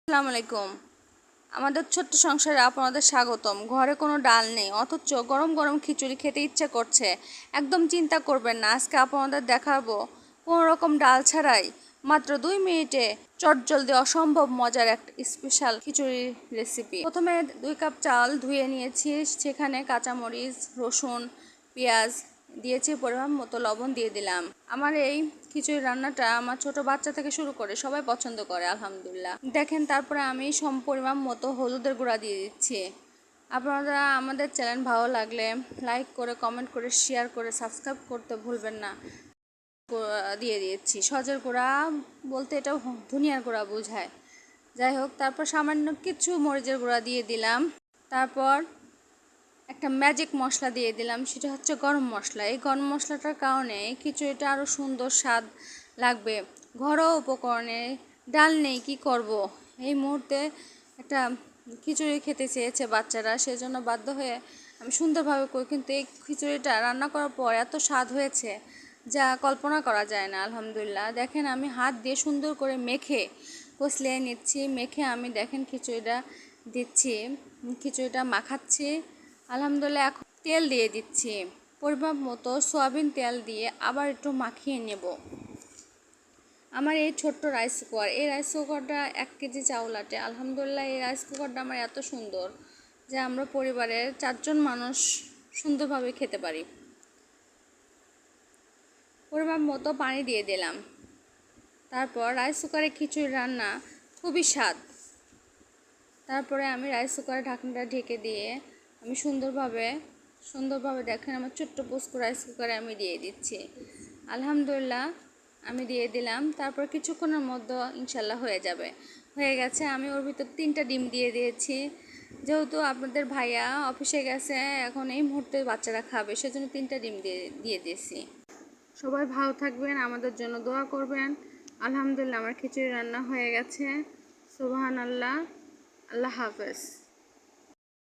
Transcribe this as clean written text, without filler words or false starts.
আসসালামু আলাইকুম। আমাদের ছোট্ট সংসারে আপনাদের স্বাগতম। ঘরে কোনো ডাল নেই, অথচ গরম গরম খিচুড়ি খেতে ইচ্ছে করছে। একদম চিন্তা করবেন না, আজকে আপনাদের দেখাবো কোনো রকম ডাল ছাড়াই মাত্র 2 মিনিটে চটজলদি অসম্ভব মজার একটা স্পেশাল খিচুড়ি রেসিপি। প্রথমে 2 কাপ চাল ধুয়ে নিয়েছি, সেখানে কাঁচামরিচ, রসুন, পেঁয়াজ দিয়েছি, পরিমাণ মতো লবণ দিয়ে দিলাম। আমার এই খিচুড়ি রান্নাটা আমার ছোট বাচ্চা থেকে শুরু করে সবাই পছন্দ করে আলহামদুলিল্লাহ। দেখেন, তারপরে আমি সম পরিমাণ মতো হলুদের গুঁড়া দিয়ে দিচ্ছি। আপনারা আমাদের চ্যানেল ভালো লাগলে লাইক করে, কমেন্ট করে, শেয়ার করে, সাবস্ক্রাইব করতে ভুলবেন না। দিয়ে দিয়েছি সজের গুঁড়া, বলতে এটা ধনিয়ার গুঁড়া বোঝায়। যাই হোক, তারপর সামান্য কিছু মরিচের গুঁড়া দিয়ে দিলাম। তারপর একটা ম্যাজিক মশলা দিয়ে দিলাম, সেটা হচ্ছে গরম মশলা। এই গরম মশলাটার কারণে খিচুড়িটা আরও সুন্দর স্বাদ লাগবে। ঘরোয়া উপকরণে ডাল নেই, কি করব। এই মুহূর্তে একটা খিচুড়ি খেতে চেয়েছে বাচ্চারা, সেজন্য বাধ্য হয়ে আমি সুন্দরভাবে করি, কিন্তু এই খিচুড়িটা রান্না করার পর এত স্বাদ হয়েছে যা কল্পনা করা যায় না আলহামদুলিল্লাহ। দেখেন, আমি হাত দিয়ে সুন্দর করে মেখে কষলিয়ে নিচ্ছি। মেখে আমি দেখেন খিচুড়িটা দিচ্ছি, খিচুড়িটা মাখাচ্ছি আলহামদুলিল্লাহ। এখন তেল দিয়ে দিচ্ছি, পরিমাপ মতো সয়াবিন তেল দিয়ে আবার একটু মাখিয়ে নেব। আমার এই ছোট্ট রাইস কুকার, এই রাইস কুকারটা 1 কেজি চাউল আটে আলহামদুলিল্লাহ। এই রাইস কুকারটা আমার এত সুন্দর যে আমরা পরিবারের 4 জন মানুষ সুন্দরভাবে খেতে পারি। পরিমাপ মতো পানি দিয়ে দিলাম। তারপর রাইস কুকারে খিচুড়ি রান্না খুবই স্বাদ। তারপরে আমি রাইস কুকারে ঢাকনাটা ঢেকে দিয়ে আমি সুন্দরভাবে দেখেন আমার ছোট্ট পুস্কু রাইস কুকারে আমি দিয়ে দিচ্ছি আলহামদুলিল্লাহ। আমি দিয়ে দিলাম, তারপর কিছুক্ষণের মধ্যে ইনশাল্লাহ হয়ে গেছে। আমি ওর ভিতর 3টা ডিম দিয়ে দিয়েছি, যেহেতু আপনাদের ভাইয়া অফিসে গেছে, এখন এই মুহূর্তে বাচ্চারা খাবে, সেজন্য 3টা ডিম দিয়ে দিয়েছি। সবাই ভালো থাকবেন, আমাদের জন্য দোয়া করবেন। আলহামদুলিল্লাহ, আমার খিচুড়ি রান্না হয়ে গেছে। সুবহানাল্লাহ। আল্লাহ হাফেজ।